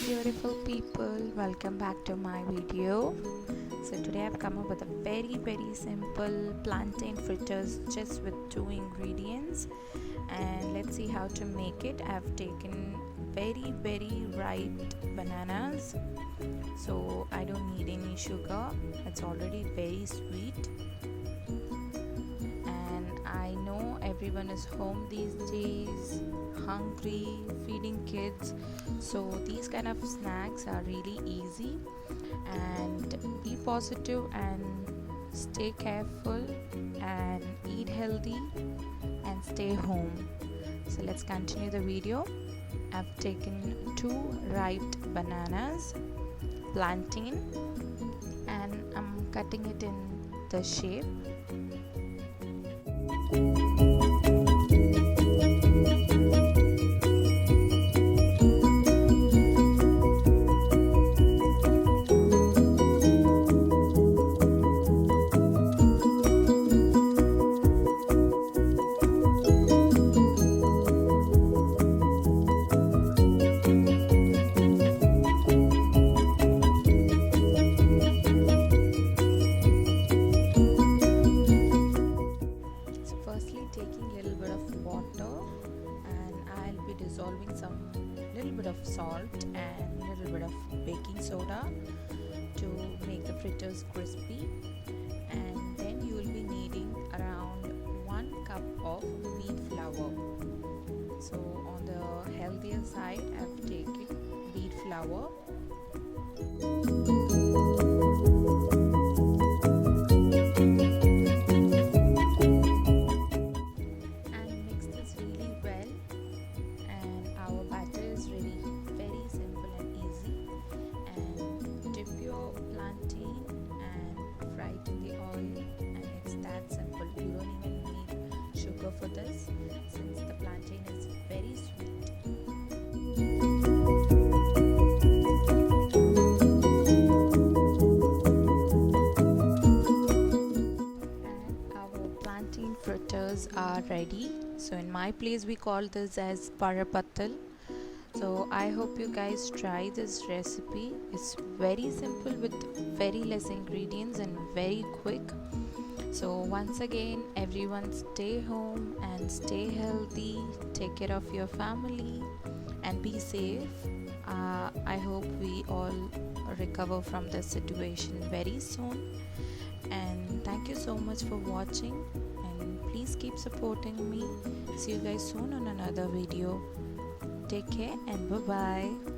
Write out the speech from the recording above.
beautiful people, welcome back to my video. So today I've come up with a very simple plantain fritters just with 2 ingredients, and let's see how to make it. I've taken very ripe bananas, so I don't need any sugar. It's already very sweet, and I know everyone is home these days, hungry, feeding kids, so these kind of snacks are really easy. And be positive and stay careful and eat healthy and stay home. So let's continue the video. I've taken 2 ripe bananas, plantain, and I'm cutting it in the shape. Taking a little bit of water, and I'll be dissolving some little bit of salt and little bit of baking soda to make the fritters crispy. And then you will be needing around 1 cup of wheat flour. So on the healthier side, I've taken wheat flour. For this, since the plantain is very sweet. And our plantain fritters are ready. So in my place we call this as Pathal. So I hope you guys try this recipe. It's very simple with very less ingredients and very quick. So once again, everyone stay home and stay healthy, take care of your family and be safe. I hope we all recover from this situation very soon, and thank you so much for watching, and please keep supporting me. See you guys soon on another video. Take care and bye bye.